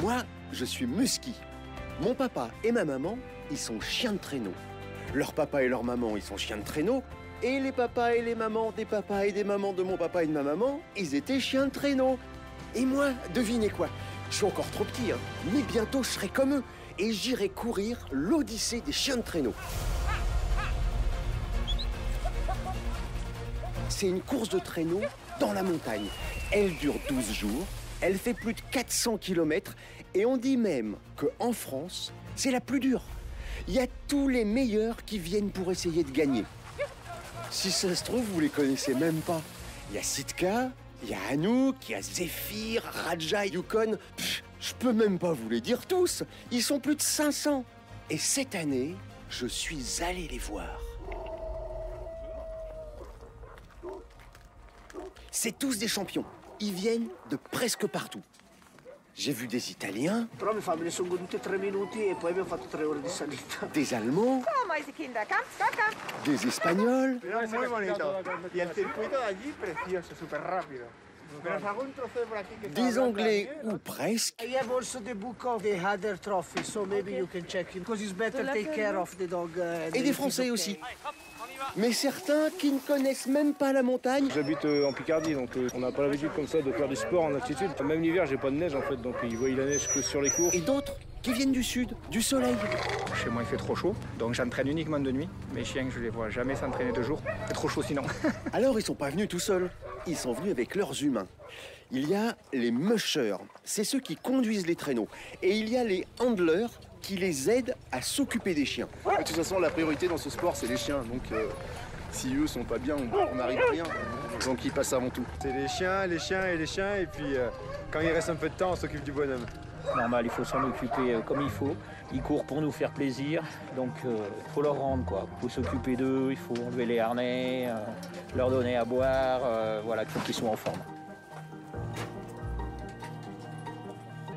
Moi, je suis Musky. Mon papa et ma maman, ils sont chiens de traîneau. Leur papa et leur maman, ils sont chiens de traîneau. Et les papas et les mamans des papas et des mamans de mon papa et de ma maman, ils étaient chiens de traîneau. Et moi, devinez quoi? Je suis encore trop petit, hein. Mais bientôt, je serai comme eux. Et j'irai courir l'Odyssée des chiens de traîneau. C'est une course de traîneau dans la montagne. Elle dure 12 jours, elle fait plus de 400 km et on dit même qu'en France, c'est la plus dure. Il y a tous les meilleurs qui viennent pour essayer de gagner. Si ça se trouve, vous les connaissez même pas. Il y a Sitka, il y a Anouk, il y a Zéphyr, Raja, Yukon. Je peux même pas vous les dire tous. Ils sont plus de 500. Et cette année, je suis allé les voir. C'est tous des champions. Ils viennent de presque partout. J'ai vu des Italiens, des Allemands, des Espagnols, des Anglais ou presque, et des Français aussi. Mais certains qui ne connaissent même pas la montagne. J'habite en Picardie, donc on n'a pas l'habitude comme ça de faire du sport en altitude. Même l'hiver, j'ai pas de neige en fait, donc ils voient la neige que sur les cours. Et d'autres qui viennent du sud, du soleil. Chez moi, il fait trop chaud, donc j'entraîne uniquement de nuit. Mes chiens, je les vois jamais s'entraîner de jour. C'est trop chaud sinon. Alors, ils sont pas venus tout seuls. Ils sont venus avec leurs humains. Il y a les mushers, c'est ceux qui conduisent les traîneaux. Et il y a les handlers qui les aident à s'occuper des chiens. De toute façon, la priorité dans ce sport, c'est les chiens. Donc, si eux sont pas bien, on n'arrive à rien. Donc, ils passent avant tout. C'est les chiens, et puis quand il reste un peu de temps, on s'occupe du bonhomme. Normal, il faut s'en occuper comme il faut. Ils courent pour nous faire plaisir, donc il faut leur rendre quoi. Il faut s'occuper d'eux, il faut enlever les harnais, leur donner à boire, voilà, il faut qu'ils soient en forme.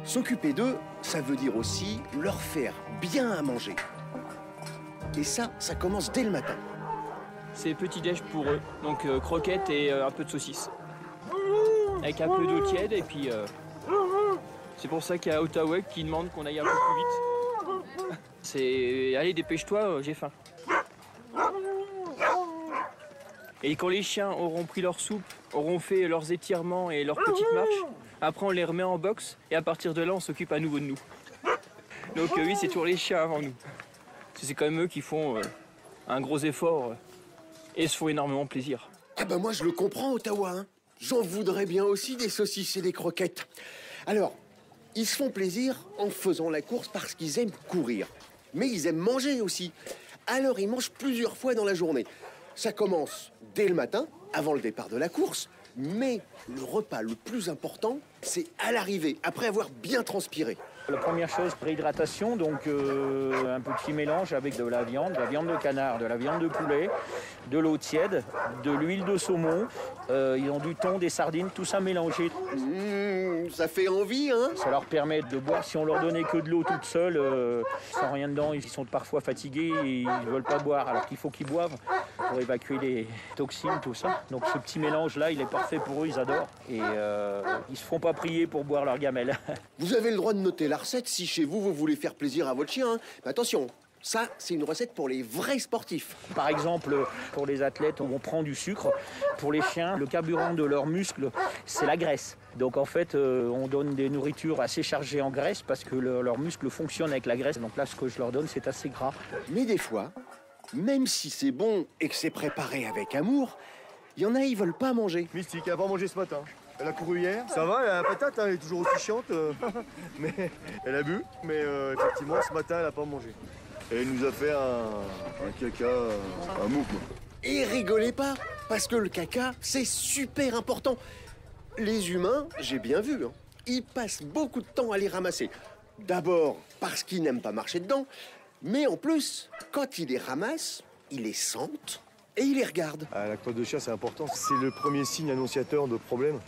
S'occuper d'eux, ça veut dire aussi leur faire bien à manger. Et ça commence dès le matin. C'est petit-déj pour eux, donc croquettes et un peu de saucisses. Avec un peu d'eau tiède et puis... c'est pour ça qu'il y a Ottawa qui demande qu'on aille un peu plus vite. C'est... Allez, dépêche-toi, j'ai faim. Et quand les chiens auront pris leur soupe, auront fait leurs étirements et leurs petites marches, après on les remet en box et à partir de là on s'occupe à nouveau de nous. Donc oui, c'est toujours les chiens avant nous. C'est quand même eux qui font un gros effort et se font énormément plaisir. Ah ben moi je le comprends, Ottawa, hein. J'en voudrais bien aussi des saucisses et des croquettes. Alors, ils se font plaisir en faisant la course parce qu'ils aiment courir. Mais ils aiment manger aussi. Alors ils mangent plusieurs fois dans la journée. Ça commence dès le matin, avant le départ de la course. Mais le repas le plus important, c'est à l'arrivée, après avoir bien transpiré. La première chose, réhydratation, donc un petit mélange avec de la viande de canard, de la viande de poulet, de l'eau tiède, de l'huile de saumon, ils ont du thon, des sardines, tout ça mélangé. Ça fait envie, hein? Ça leur permet de boire. Si on leur donnait que de l'eau toute seule, sans rien dedans, ils sont parfois fatigués et ils ne veulent pas boire, alors qu'il faut qu'ils boivent pour évacuer les toxines, tout ça. Donc ce petit mélange-là, il est parfait pour eux, ils adorent. Et ils se font pas prier pour boire leur gamelle. Vous avez le droit de noter la recette si chez vous, vous voulez faire plaisir à votre chien, hein. Mais attention, ça, c'est une recette pour les vrais sportifs. Par exemple, pour les athlètes, on prend du sucre. Pour les chiens, le carburant de leurs muscles, c'est la graisse. Donc en fait, on donne des nourritures assez chargées en graisse parce que leurs muscles fonctionnent avec la graisse. Donc là, ce que je leur donne, c'est assez gras. Mais des fois, même si c'est bon et que c'est préparé avec amour, il y en a, ils veulent pas manger. Mystique, elle a pas mangé ce matin. Elle a couru hier. Ça va, la patate, hein, elle est toujours aussi chiante. Mais elle a bu. Mais effectivement, ce matin, elle a pas mangé. Et elle nous a fait un caca, un mou, quoi. Et rigolez pas, parce que le caca, c'est super important. Les humains, j'ai bien vu, hein, ils passent beaucoup de temps à les ramasser. D'abord parce qu'ils n'aiment pas marcher dedans, mais en plus, quand ils les ramassent, ils les sentent et ils les regardent. La crotte de chien, c'est important. C'est le premier signe annonciateur de problèmes.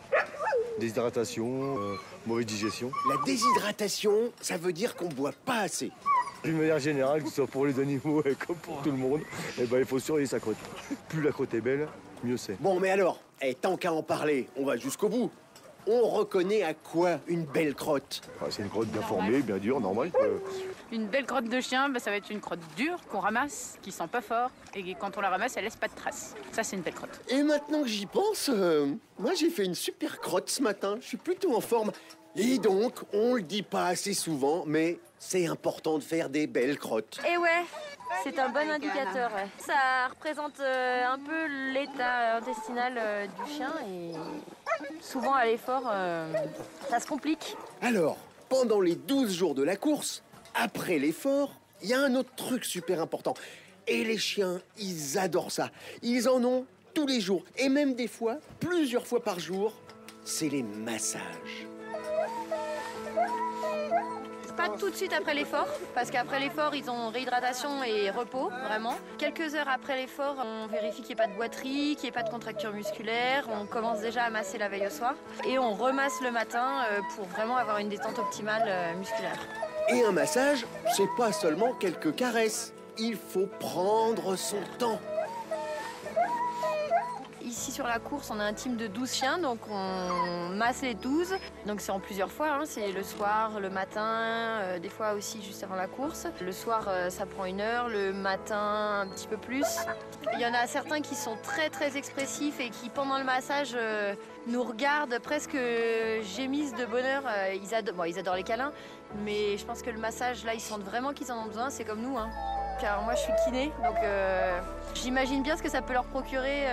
Déshydratation, mauvaise digestion. La déshydratation, ça veut dire qu'on boit pas assez. D'une manière générale, que ce soit pour les animaux et comme pour tout le monde, eh ben, il faut surveiller sa crotte. Plus la crotte est belle, mieux c'est. Bon, mais alors, tant qu'à en parler, on va jusqu'au bout. on reconnaît à quoi une belle crotte? C'est une crotte bien formée, bien dure, normale. Une belle crotte de chien, ça va être une crotte dure qu'on ramasse, qui sent pas fort, et quand on la ramasse, elle laisse pas de traces. Ça, c'est une belle crotte. Et maintenant que j'y pense, moi j'ai fait une super crotte ce matin, je suis plutôt en forme. Et donc, on le dit pas assez souvent, mais c'est important de faire des belles crottes. Et ouais, c'est un bon indicateur. Ouais. Ça représente un peu l'état intestinal du chien et souvent à l'effort, ça se complique. Alors, pendant les 12 jours de la course, après l'effort, il y a un autre truc super important. Et les chiens, ils adorent ça. Ils en ont tous les jours, et même des fois, plusieurs fois par jour, c'est les massages. Pas tout de suite après l'effort, parce qu'après l'effort, ils ont réhydratation et repos, vraiment. Quelques heures après l'effort, on vérifie qu'il n'y ait pas de boiterie, qu'il n'y ait pas de contracture musculaire. On commence déjà à masser la veille au soir. Et on remasse le matin pour vraiment avoir une détente optimale musculaire. Et un massage, c'est pas seulement quelques caresses. Il faut prendre son temps. Ici sur la course, on a un team de 12 chiens, donc on masse les 12. Donc c'est en plusieurs fois, hein. C'est le soir, le matin, des fois aussi juste avant la course. Le soir, ça prend 1 heure, le matin un petit peu plus. Il y en a certains qui sont très très expressifs et qui pendant le massage nous regardent presque gémissent de bonheur. Ils adorent les câlins, mais je pense que le massage, là, ils sentent vraiment qu'ils en ont besoin, c'est comme nous, hein. Car moi je suis kiné, donc j'imagine bien ce que ça peut leur procurer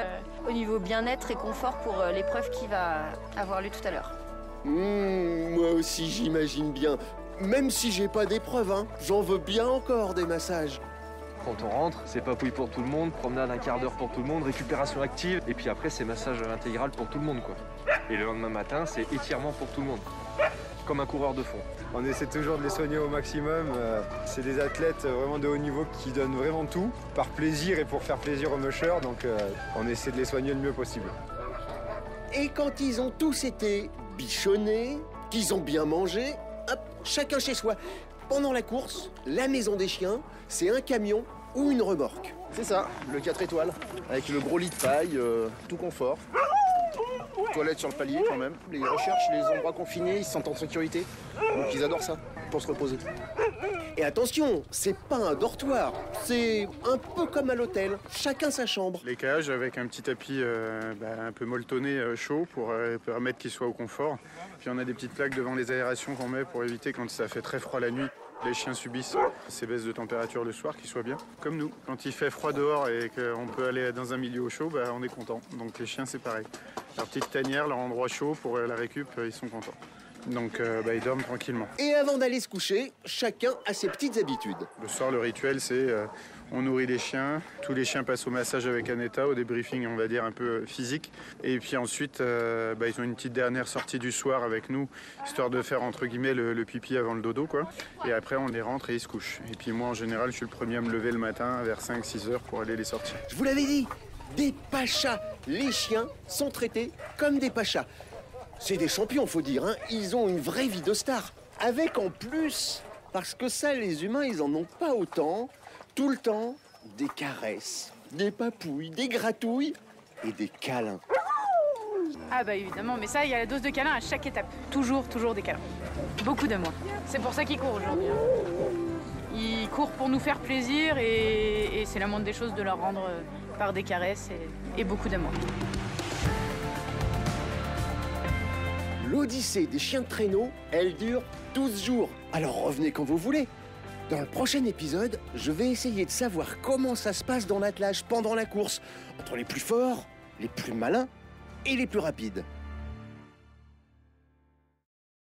au niveau bien-être et confort pour l'épreuve qui va avoir lieu tout à l'heure. Moi aussi j'imagine bien. Même si j'ai pas d'épreuve, hein, j'en veux bien encore des massages. Quand on rentre, c'est papouille pour tout le monde, promenade 1/4 d'heure pour tout le monde, récupération active, et puis après c'est massage intégral pour tout le monde, quoi. Et le lendemain matin, c'est étirement pour tout le monde. Comme un coureur de fond. On essaie toujours de les soigner au maximum. C'est des athlètes vraiment de haut niveau qui donnent vraiment tout, par plaisir et pour faire plaisir aux mushers, donc on essaie de les soigner le mieux possible. Et quand ils ont tous été bichonnés, qu'ils ont bien mangé, hop, chacun chez soi. Pendant la course, la maison des chiens, c'est un camion ou une remorque. C'est ça, le 4 étoiles, avec le gros lit de paille, tout confort. Toilettes sur le palier quand même. Ils recherchent les endroits confinés, ils se sentent en sécurité. Donc ils adorent ça, pour se reposer. Et attention, c'est pas un dortoir, c'est un peu comme à l'hôtel, chacun sa chambre. Les cages avec un petit tapis un peu molletonné chaud pour permettre qu'ils soient au confort. Puis on a des petites plaques devant les aérations qu'on met pour éviter quand ça fait très froid la nuit. Les chiens subissent ces baisses de température le soir, qu'ils soient bien. Comme nous, quand il fait froid dehors et qu'on peut aller dans un milieu au chaud, on est content. Donc les chiens, c'est pareil. Leur petite tanière, leur endroit chaud pour la récup, ils sont contents. Donc ils dorment tranquillement. Et avant d'aller se coucher, chacun a ses petites habitudes. Le soir, le rituel, c'est on nourrit les chiens. Tous les chiens passent au massage avec Aneta, au débriefing, on va dire, un peu physique. Et puis ensuite, ils ont une petite dernière sortie du soir avec nous, histoire de faire, entre guillemets, le pipi avant le dodo, quoi. Et après, on les rentre et ils se couchent. Et puis moi, en général, je suis le premier à me lever le matin vers 5-6 heures pour aller les sortir. Je vous l'avais dit, des pachas. Les chiens sont traités comme des pachas. C'est des champions, faut dire, hein. Ils ont une vraie vie de star. Avec en plus, parce que ça, les humains, ils en ont pas autant, tout le temps, des caresses, des papouilles, des gratouilles et des câlins. Ah bah évidemment, mais ça, il y a la dose de câlins à chaque étape. Toujours des câlins. Beaucoup d'amour. C'est pour ça qu'ils courent aujourd'hui, hein. Ils courent pour nous faire plaisir et c'est la moindre des choses de leur rendre par des caresses et beaucoup d'amour. L'odyssée des chiens de traîneau, elle dure 12 jours. Alors revenez quand vous voulez. Dans le prochain épisode, je vais essayer de savoir comment ça se passe dans l'attelage pendant la course, entre les plus forts, les plus malins et les plus rapides.